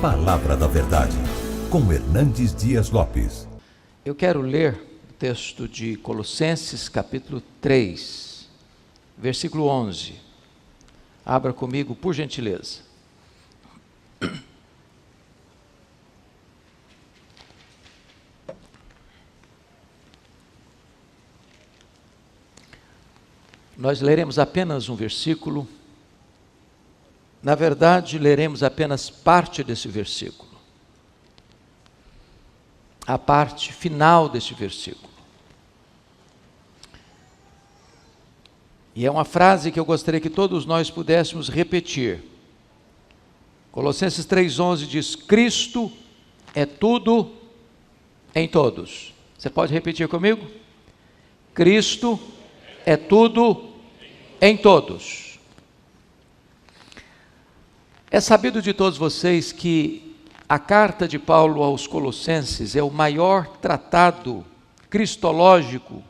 Palavra da Verdade, com Hernandes Dias Lopes. Eu quero ler o texto de Colossenses capítulo 3, versículo 11. Abra comigo, por gentileza. Nós leremos apenas um versículo. Na verdade, leremos apenas parte desse versículo. A parte final desse versículo. E é uma frase que eu gostaria que todos nós pudéssemos repetir. Colossenses 3,11 diz: Cristo é tudo em todos. Você pode repetir comigo? Cristo é tudo em todos. É sabido de todos vocês que a carta de Paulo aos Colossenses é o maior tratado cristológico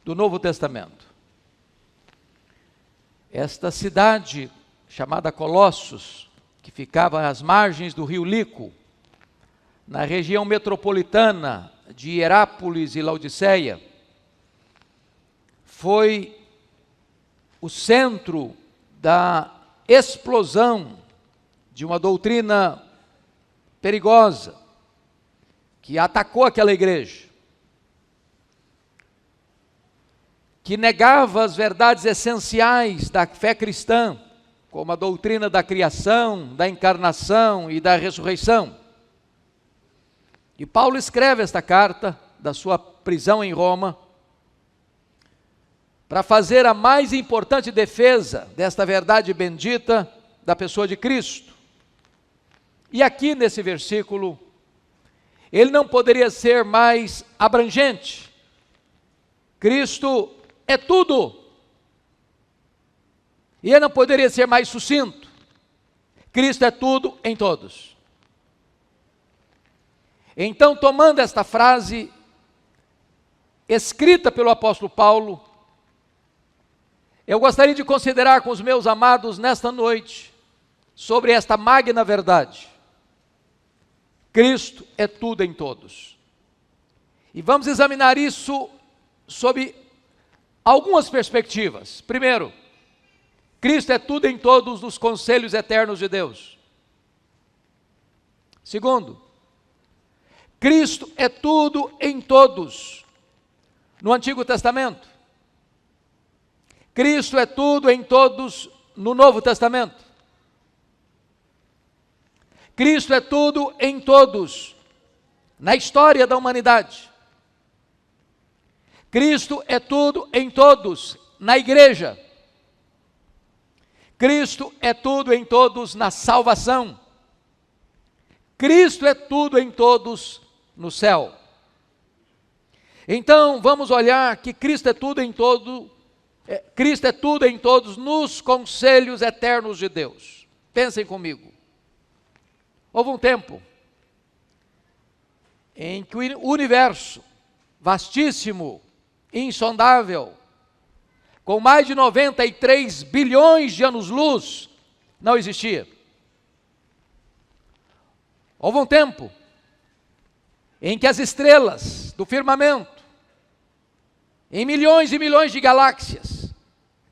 do Novo Testamento. Esta cidade chamada Colossos, que ficava às margens do rio Lico, na região metropolitana de Hierápolis e Laodiceia, foi o centro da explosão de uma doutrina perigosa que atacou aquela igreja, que negava as verdades essenciais da fé cristã, como a doutrina da criação, da encarnação e da ressurreição. E Paulo escreve esta carta da sua prisão em Roma para fazer a mais importante defesa desta verdade bendita da pessoa de Cristo. E aqui nesse versículo, ele não poderia ser mais abrangente. Cristo é tudo. E ele não poderia ser mais sucinto. Cristo é tudo em todos. Então, tomando esta frase, escrita pelo apóstolo Paulo, eu gostaria de considerar com os meus amados nesta noite, sobre esta magna verdade. Cristo é tudo em todos. E vamos examinar isso sob algumas perspectivas. Primeiro, Cristo é tudo em todos nos conselhos eternos de Deus. Segundo, Cristo é tudo em todos no Antigo Testamento. Cristo é tudo em todos no Novo Testamento. Cristo é tudo em todos na história da humanidade. Cristo é tudo em todos na igreja. Cristo é tudo em todos na salvação. Cristo é tudo em todos no céu. Então, vamos olhar que Cristo é tudo em todos nos conselhos eternos de Deus. Pensem comigo. Houve um tempo em que o universo, vastíssimo, insondável, com mais de 93 bilhões de anos-luz, não existia. Houve um tempo em que as estrelas do firmamento, em milhões e milhões de galáxias,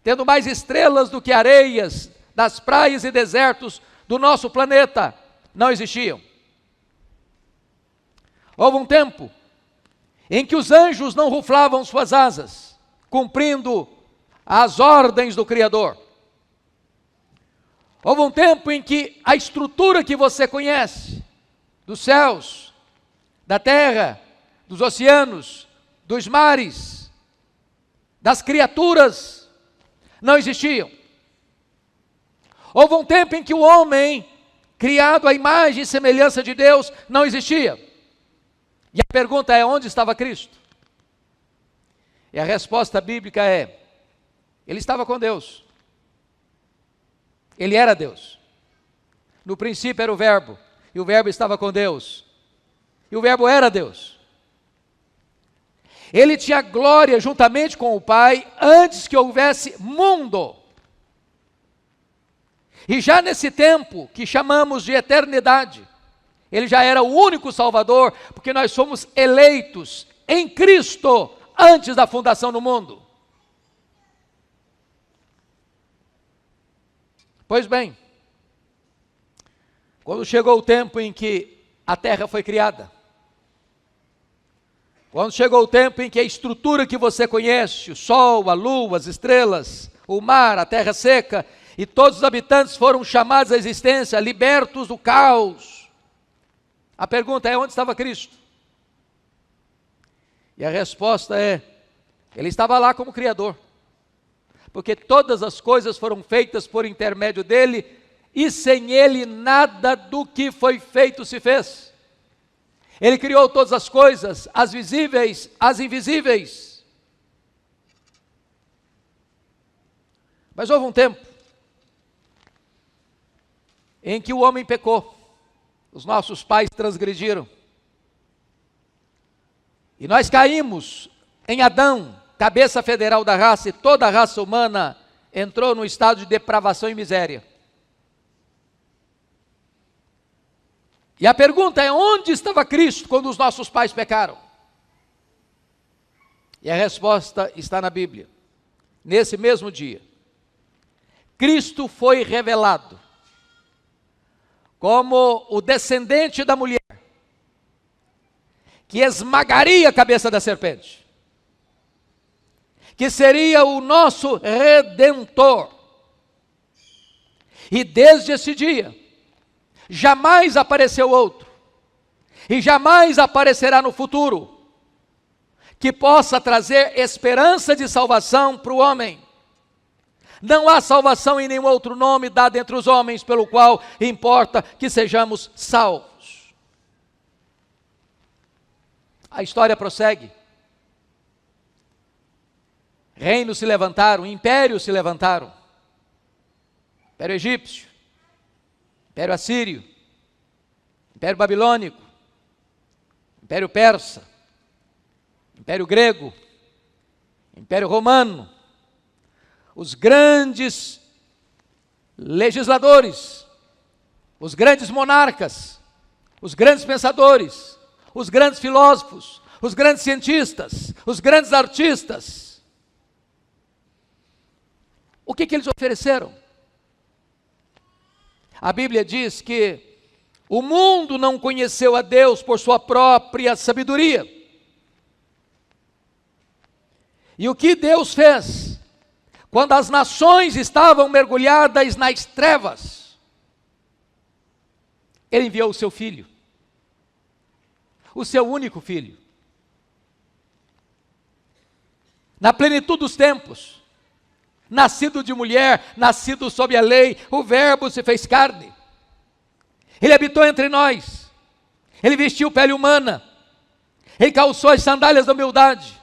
tendo mais estrelas do que areias das praias e desertos do nosso planeta, não existiam. Houve um tempo em que os anjos não ruflavam suas asas, cumprindo as ordens do Criador. Houve um tempo em que a estrutura que você conhece, dos céus, da terra, dos oceanos, dos mares, das criaturas, não existiam. Houve um tempo em que o homem, criado à imagem e semelhança de Deus, não existia. E a pergunta é: onde estava Cristo? E a resposta bíblica é: ele estava com Deus. Ele era Deus. No princípio era o Verbo, e o Verbo estava com Deus. E o Verbo era Deus. Ele tinha glória juntamente com o Pai antes que houvesse mundo. E já nesse tempo, que chamamos de eternidade, ele já era o único Salvador, porque nós somos eleitos em Cristo antes da fundação do mundo. Pois bem, quando chegou o tempo em que a terra foi criada, quando chegou o tempo em que a estrutura que você conhece, o sol, a lua, as estrelas, o mar, a terra seca, e todos os habitantes foram chamados à existência, libertos do caos. A pergunta é: onde estava Cristo? E a resposta é: ele estava lá como Criador, porque todas as coisas foram feitas por intermédio dele, e sem ele nada do que foi feito se fez. Ele criou todas as coisas, as visíveis, as invisíveis. Mas houve um tempo em que o homem pecou, os nossos pais transgrediram, e nós caímos em Adão, cabeça federal da raça, e toda a raça humana entrou num estado de depravação e miséria. E a pergunta é: onde estava Cristo quando os nossos pais pecaram? E a resposta está na Bíblia. Nesse mesmo dia, Cristo foi revelado como o descendente da mulher, que esmagaria a cabeça da serpente, que seria o nosso Redentor. E desde esse dia, jamais apareceu outro, e jamais aparecerá no futuro, que possa trazer esperança de salvação para o homem. Não há salvação em nenhum outro nome dado entre os homens, pelo qual importa que sejamos salvos. A história prossegue. Reinos se levantaram, impérios se levantaram. Império egípcio, Império assírio, Império babilônico, Império persa, Império grego, Império romano. Os grandes legisladores, os grandes monarcas, os grandes pensadores, os grandes filósofos, os grandes cientistas, os grandes artistas. O que eles ofereceram? A Bíblia diz que o mundo não conheceu a Deus por sua própria sabedoria. E o que Deus fez? Quando as nações estavam mergulhadas nas trevas, Ele enviou o seu Filho, o seu único Filho. Na plenitude dos tempos, nascido de mulher, nascido sob a lei, o Verbo se fez carne. Ele habitou entre nós, Ele vestiu pele humana, Ele calçou as sandálias da humildade,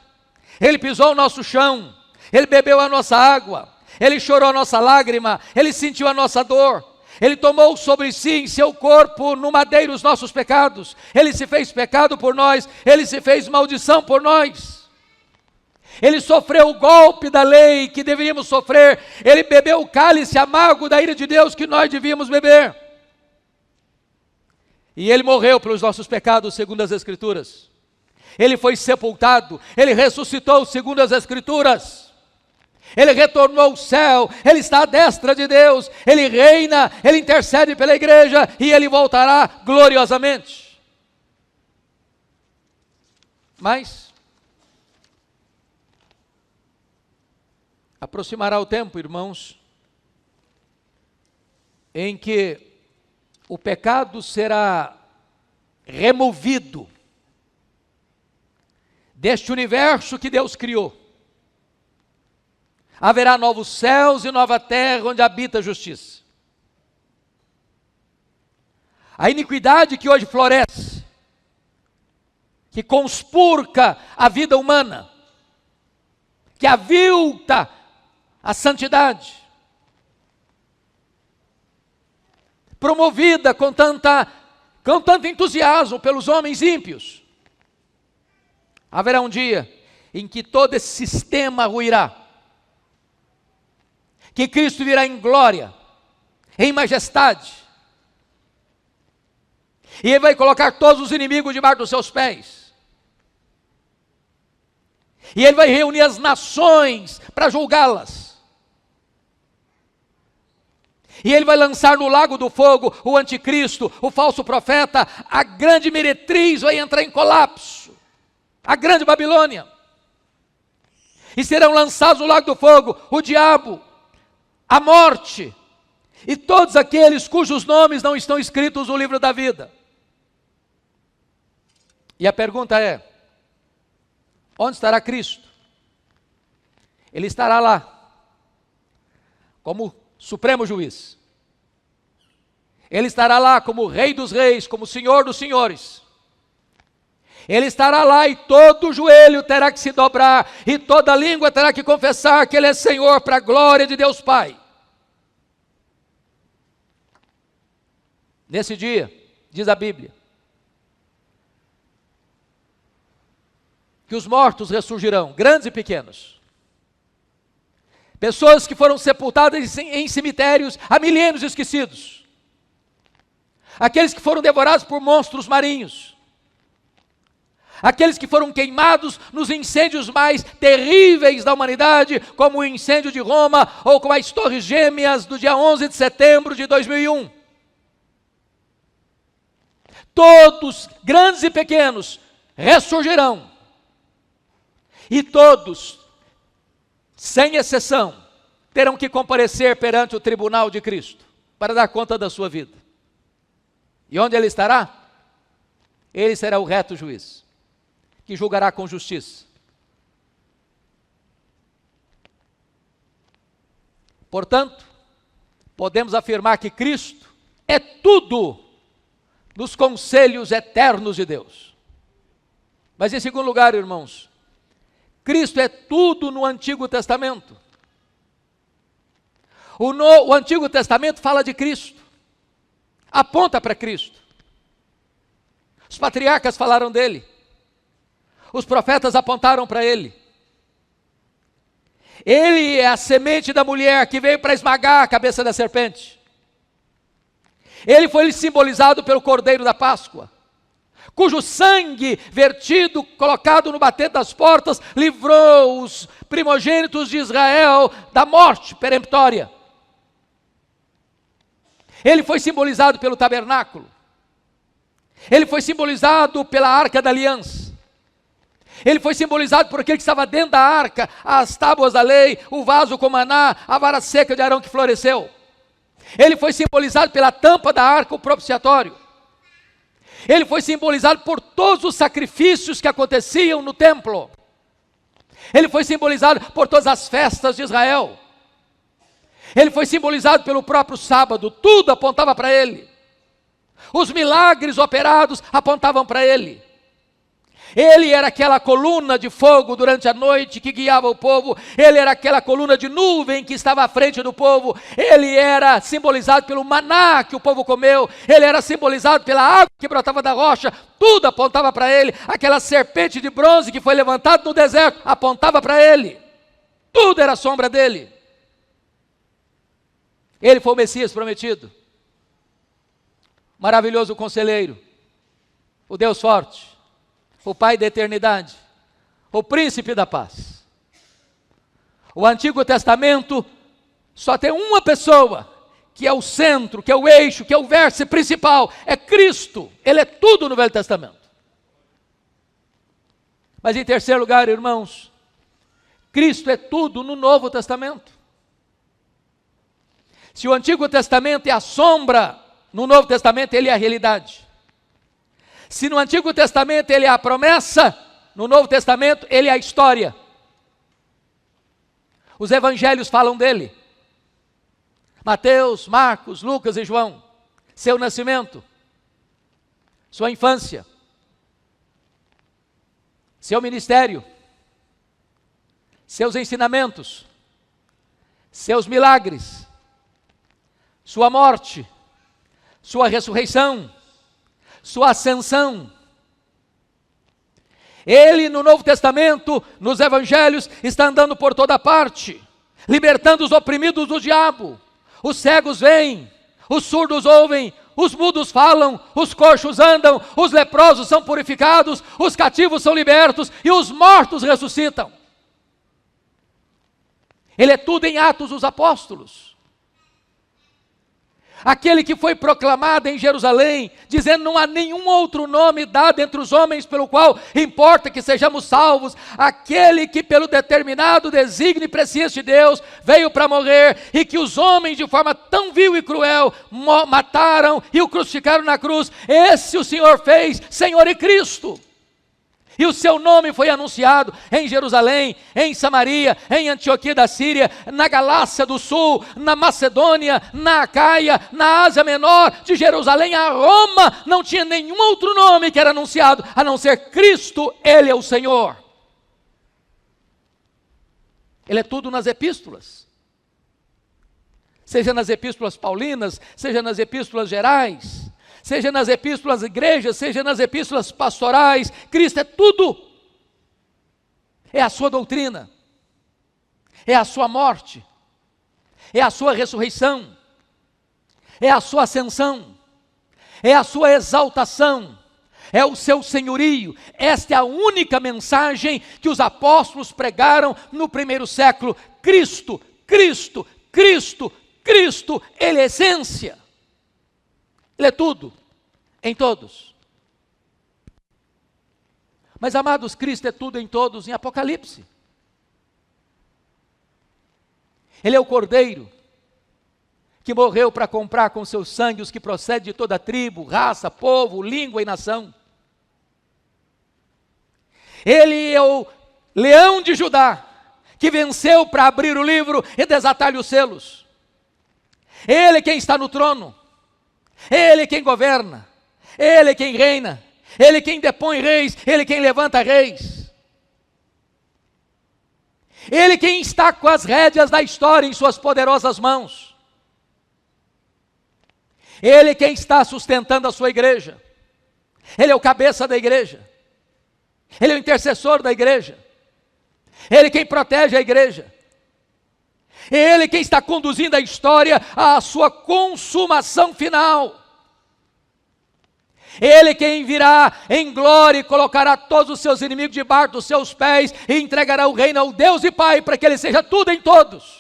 Ele pisou o nosso chão, Ele bebeu a nossa água, Ele chorou a nossa lágrima, Ele sentiu a nossa dor, Ele tomou sobre si em seu corpo no madeiro os nossos pecados, Ele se fez pecado por nós, Ele se fez maldição por nós, Ele sofreu o golpe da lei que deveríamos sofrer, Ele bebeu o cálice amargo da ira de Deus que nós devíamos beber, e Ele morreu pelos nossos pecados segundo as Escrituras, Ele foi sepultado, Ele ressuscitou segundo as Escrituras, Ele retornou ao céu, Ele está à destra de Deus, Ele reina, Ele intercede pela igreja e Ele voltará gloriosamente. Mas aproximará o tempo, irmãos, em que o pecado será removido deste universo que Deus criou. Haverá novos céus e nova terra onde habita a justiça. A iniquidade que hoje floresce, que conspurca a vida humana, que avilta a santidade, promovida com tanto entusiasmo pelos homens ímpios, haverá um dia em que todo esse sistema ruirá, que Cristo virá em glória, em majestade. E Ele vai colocar todos os inimigos debaixo dos seus pés. E Ele vai reunir as nações para julgá-las. E Ele vai lançar no lago do fogo o anticristo, o falso profeta. A grande meretriz vai entrar em colapso, a grande Babilônia. E serão lançados no lago do fogo o diabo, a morte, e todos aqueles cujos nomes não estão escritos no livro da vida. E a pergunta é: onde estará Cristo? Ele estará lá, como supremo juiz. Ele estará lá como Rei dos reis, como Senhor dos senhores. Ele estará lá e todo joelho terá que se dobrar, e toda língua terá que confessar que Ele é Senhor, para a glória de Deus Pai. Nesse dia, diz a Bíblia, que os mortos ressurgirão, grandes e pequenos. Pessoas que foram sepultadas em cemitérios há milênios esquecidos. Aqueles que foram devorados por monstros marinhos. Aqueles que foram queimados nos incêndios mais terríveis da humanidade, como o incêndio de Roma, ou como as Torres Gêmeas do dia 11 de setembro de 2001. Todos, grandes e pequenos, ressurgirão. E todos, sem exceção, terão que comparecer perante o tribunal de Cristo, para dar conta da sua vida. E onde Ele estará? Ele será o reto juiz, que julgará com justiça. Portanto, podemos afirmar que Cristo é tudo nos conselhos eternos de Deus. Mas em segundo lugar, irmãos, Cristo é tudo no Antigo Testamento. O Antigo Testamento fala de Cristo, aponta para Cristo. Os patriarcas falaram dele, os profetas apontaram para Ele. Ele é a semente da mulher que veio para esmagar a cabeça da serpente. Ele foi simbolizado pelo Cordeiro da Páscoa, cujo sangue vertido, colocado no batente das portas, livrou os primogênitos de Israel da morte peremptória. Ele foi simbolizado pelo tabernáculo. Ele foi simbolizado pela arca da aliança. Ele foi simbolizado por aquele que estava dentro da arca, as tábuas da lei, o vaso com maná, a vara seca de Arão que floresceu. Ele foi simbolizado pela tampa da arca, o propiciatório. Ele foi simbolizado por todos os sacrifícios que aconteciam no templo. Ele foi simbolizado por todas as festas de Israel. Ele foi simbolizado pelo próprio sábado, tudo apontava para Ele. Os milagres operados apontavam para Ele. Ele era aquela coluna de fogo durante a noite que guiava o povo. Ele era aquela coluna de nuvem que estava à frente do povo. Ele era simbolizado pelo maná que o povo comeu. Ele era simbolizado pela água que brotava da rocha. Tudo apontava para Ele. Aquela serpente de bronze que foi levantada no deserto apontava para Ele. Tudo era sombra dele. Ele foi o Messias prometido. Maravilhoso conselheiro. O Deus forte. O Pai da eternidade, o Príncipe da paz. O Antigo Testamento só tem uma pessoa, que é o centro, que é o eixo, que é o vértice principal, é Cristo. Ele é tudo no Velho Testamento. Mas em terceiro lugar, irmãos, Cristo é tudo no Novo Testamento. Se o Antigo Testamento é a sombra, no Novo Testamento ele é a realidade. Se no Antigo Testamento Ele é a promessa, no Novo Testamento Ele é a história. Os evangelhos falam dele. Mateus, Marcos, Lucas e João. Seu nascimento, sua infância, seu ministério, seus ensinamentos, seus milagres, sua morte, sua ressurreição, sua ascensão. Ele no Novo Testamento, nos Evangelhos, está andando por toda parte, libertando os oprimidos do diabo. Os cegos veem, os surdos ouvem, os mudos falam, os coxos andam, os leprosos são purificados, os cativos são libertos e os mortos ressuscitam. Ele é tudo em Atos dos Apóstolos. Aquele que foi proclamado em Jerusalém, dizendo: não há nenhum outro nome dado entre os homens pelo qual importa que sejamos salvos. Aquele que pelo determinado desígnio e presciência de Deus veio para morrer, e que os homens de forma tão vil e cruel mataram e o crucificaram na cruz. Esse o Senhor fez Senhor e Cristo. E o seu nome foi anunciado em Jerusalém, em Samaria, em Antioquia da Síria, na Galácia do Sul, na Macedônia, na Acaia, na Ásia Menor, de Jerusalém a Roma. Não tinha nenhum outro nome que era anunciado, a não ser Cristo, Ele é o Senhor. Ele é tudo nas epístolas. Seja nas epístolas paulinas, seja nas epístolas gerais, seja nas epístolas igrejas, seja nas epístolas pastorais, Cristo é tudo. É a sua doutrina, é a sua morte, é a sua ressurreição, é a sua ascensão, é a sua exaltação, é o seu senhorio. Esta é a única mensagem que os apóstolos pregaram no primeiro século. Cristo, Cristo, Cristo, Cristo, Ele é essência. Ele é tudo, em todos. Mas, amados, Cristo é tudo em todos em Apocalipse. Ele é o Cordeiro que morreu para comprar com seu sangue os que procedem de toda tribo, raça, povo, língua e nação. Ele é o Leão de Judá, que venceu para abrir o livro e desatar-lhe os selos. Ele quem está no trono. Ele quem governa, Ele quem reina, Ele quem depõe reis, Ele quem levanta reis. Ele quem está com as rédeas da história em suas poderosas mãos. Ele quem está sustentando a sua igreja. Ele é o cabeça da igreja. Ele é o intercessor da igreja. Ele quem protege a igreja. Ele quem está conduzindo a história à sua consumação final. Ele quem virá em glória e colocará todos os seus inimigos debaixo dos seus pés e entregará o reino ao Deus e Pai para que Ele seja tudo em todos.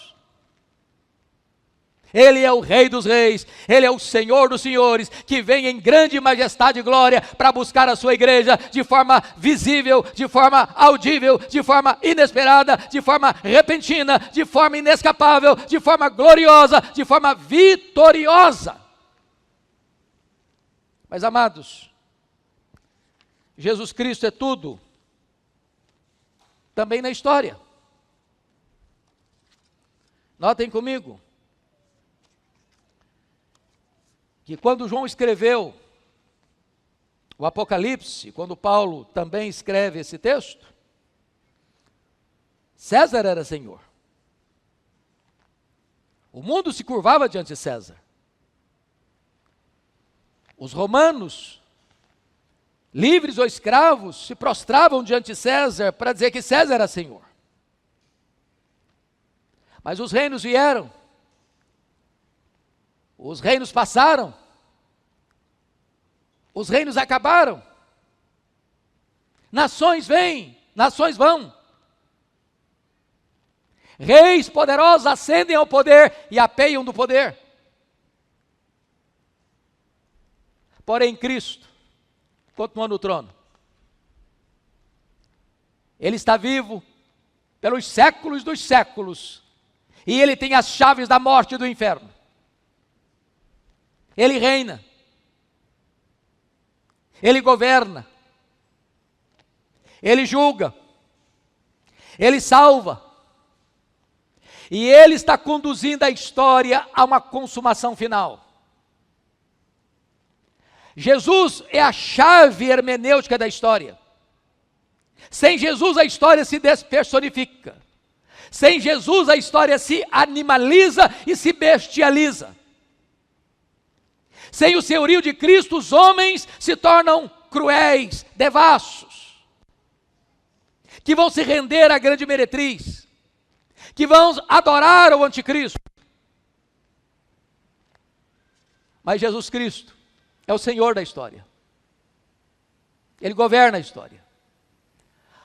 Ele é o Rei dos reis, Ele é o Senhor dos senhores, que vem em grande majestade e glória para buscar a sua igreja de forma visível, de forma audível, de forma inesperada, de forma repentina, de forma inescapável, de forma gloriosa, de forma vitoriosa. Mas, amados, Jesus Cristo é tudo, também na história. Notem comigo que quando João escreveu o Apocalipse, quando Paulo também escreve esse texto, César era Senhor. O mundo se curvava diante de César. Os romanos, livres ou escravos, se prostravam diante de César para dizer que César era Senhor. Mas os reinos vieram. Os reinos passaram, os reinos acabaram, nações vêm, nações vão, reis poderosos ascendem ao poder e apeiam do poder. Porém, Cristo continua no trono. Ele está vivo pelos séculos dos séculos, e Ele tem as chaves da morte e do inferno. Ele reina, Ele governa, Ele julga, Ele salva, e Ele está conduzindo a história a uma consumação final. Jesus é a chave hermenêutica da história. Sem Jesus a história se despersonifica. Sem Jesus a história se animaliza e se bestializa. Sem o senhorio de Cristo, os homens se tornam cruéis, devassos, que vão se render à grande meretriz, que vão adorar o anticristo. Mas Jesus Cristo é o Senhor da história. Ele governa a história.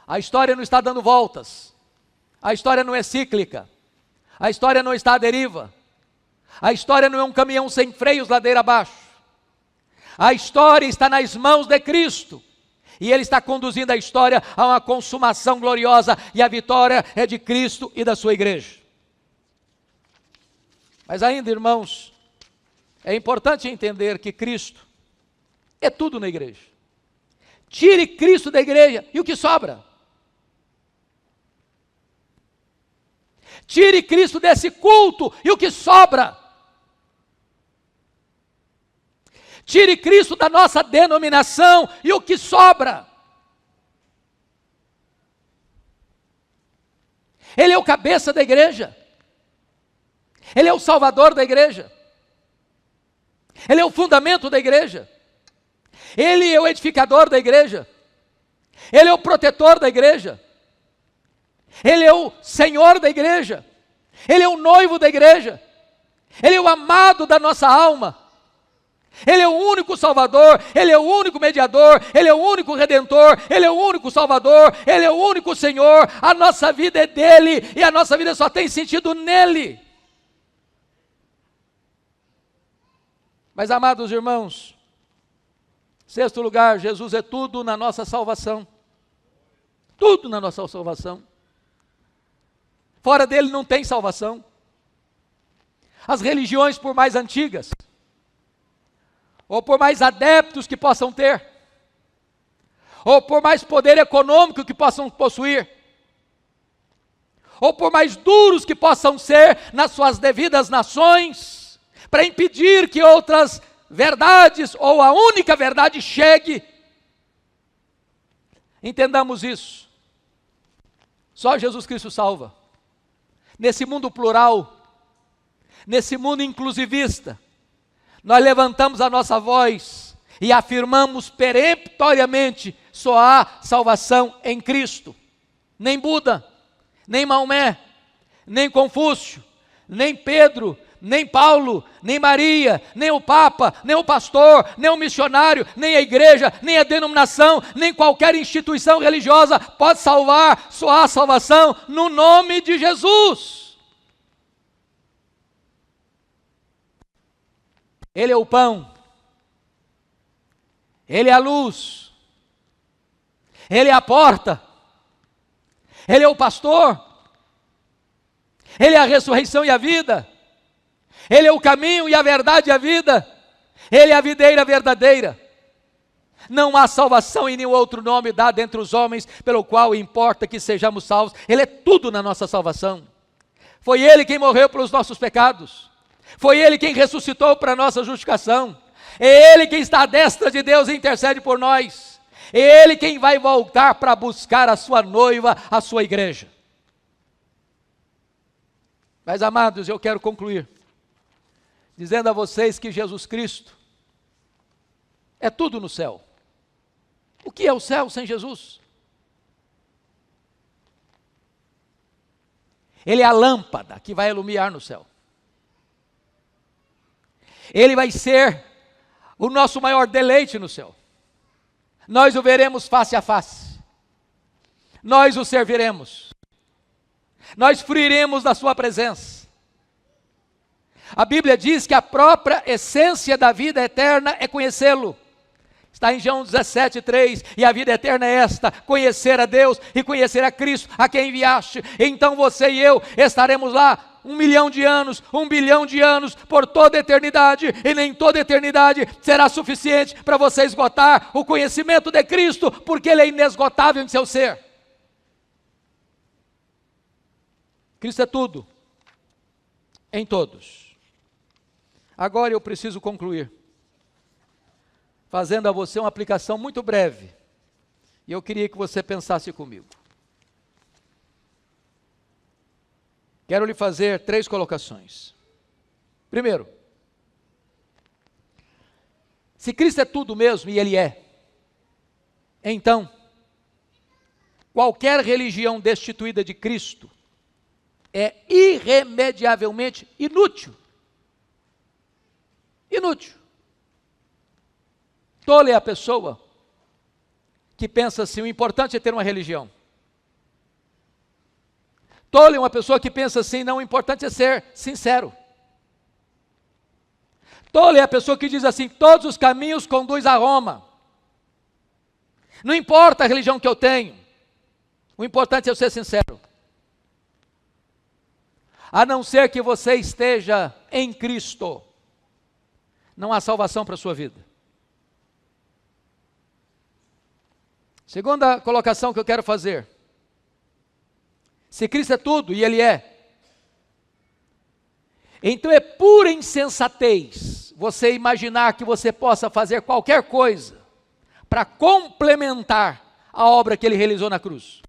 A história não está dando voltas. A história não é cíclica. A história não está à deriva. A história não é um caminhão sem freios ladeira abaixo. A história está nas mãos de Cristo. E Ele está conduzindo a história a uma consumação gloriosa. E a vitória é de Cristo e da sua igreja. Mas ainda, irmãos, é importante entender que Cristo é tudo na igreja. Tire Cristo da igreja e o que sobra? Tire Cristo desse culto e o que sobra? Tire Cristo da nossa denominação e o que sobra? Ele é o cabeça da igreja. Ele é o salvador da igreja. Ele é o fundamento da igreja. Ele é o edificador da igreja. Ele é o protetor da igreja. Ele é o Senhor da igreja. Ele é o noivo da igreja. Ele é o amado da nossa alma. Ele é o único Salvador, Ele é o único mediador, Ele é o único Redentor, Ele é o único Salvador, Ele é o único Senhor. A nossa vida é dEle e a nossa vida só tem sentido nele. Mas, amados irmãos, sexto lugar, Jesus é tudo na nossa salvação. Tudo na nossa salvação. Fora dele não tem salvação. As religiões, por mais antigas, ou por mais adeptos que possam ter, ou por mais poder econômico que possam possuir, ou por mais duros que possam ser nas suas devidas nações, para impedir que outras verdades, ou a única verdade, chegue. Entendamos isso. Só Jesus Cristo salva. Nesse mundo plural, nesse mundo inclusivista, nós levantamos a nossa voz e afirmamos peremptoriamente: só há salvação em Cristo. Nem Buda, nem Maomé, nem Confúcio, nem Pedro, nem Paulo, nem Maria, nem o Papa, nem o pastor, nem o missionário, nem a igreja, nem a denominação, nem qualquer instituição religiosa pode salvar. Só há salvação no nome de Jesus. Ele é o pão, Ele é a luz, Ele é a porta, Ele é o pastor, Ele é a ressurreição e a vida, Ele é o caminho e a verdade e a vida, Ele é a videira verdadeira. Não há salvação em nenhum outro nome dado entre os homens, pelo qual importa que sejamos salvos. Ele é tudo na nossa salvação. Foi Ele quem morreu pelos nossos pecados. Foi Ele quem ressuscitou para a nossa justificação. É Ele quem está à destra de Deus e intercede por nós. É Ele quem vai voltar para buscar a sua noiva, a sua igreja. Mas, amados, eu quero concluir dizendo a vocês que Jesus Cristo é tudo no céu. O que é o céu sem Jesus? Ele é a lâmpada que vai iluminar no céu. Ele vai ser o nosso maior deleite no céu. Nós o veremos face a face. Nós o serviremos. Nós fruiremos da sua presença. A Bíblia diz que a própria essência da vida eterna é conhecê-lo. Está em João 17:3, e a vida eterna é esta: conhecer a Deus e conhecer a Cristo, a quem enviaste. Então você e eu estaremos lá 1 milhão de anos, 1 bilhão de anos, por toda a eternidade, e nem toda a eternidade será suficiente para você esgotar o conhecimento de Cristo, porque Ele é inesgotável em seu ser. Cristo é tudo, em todos. Agora eu preciso concluir, fazendo a você uma aplicação muito breve, e eu queria que você pensasse comigo. Quero lhe fazer 3 colocações. Primeiro, se Cristo é tudo mesmo, e Ele é, então, qualquer religião destituída de Cristo é irremediavelmente inútil. Inútil. Tola é a pessoa que pensa assim, o importante é ter uma religião. Tola é uma pessoa que pensa assim, não, o importante é ser sincero. Tola é a pessoa que diz assim, todos os caminhos conduzem a Roma. Não importa a religião que eu tenho, o importante é eu ser sincero. A não ser que você esteja em Cristo, não há salvação para a sua vida. Segunda colocação que eu quero fazer. Se Cristo é tudo, e Ele é, então é pura insensatez você imaginar que você possa fazer qualquer coisa para complementar a obra que Ele realizou na cruz.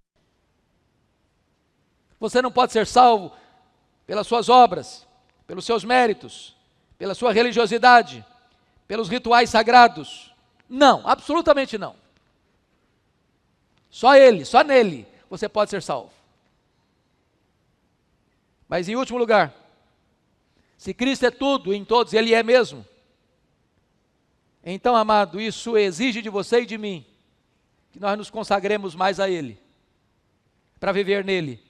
Você não pode ser salvo pelas suas obras, pelos seus méritos, pela sua religiosidade, pelos rituais sagrados. Não, absolutamente não. Só Ele, só nele, você pode ser salvo. Mas em último lugar, se Cristo é tudo em todos, Ele é mesmo. Então, amado, isso exige de você e de mim, que nós nos consagremos mais a Ele, para viver nele,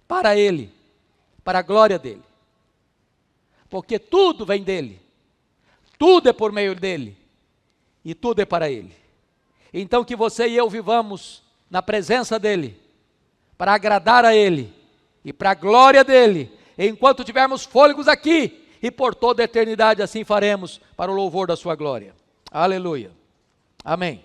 para Ele, para a glória dEle. Porque tudo vem dEle, tudo é por meio dEle, e tudo é para Ele. Então que você e eu vivamos na presença dEle, para agradar a Ele, e para a glória dEle, enquanto tivermos fôlegos aqui, e por toda a eternidade assim faremos, para o louvor da sua glória. Aleluia. Amém.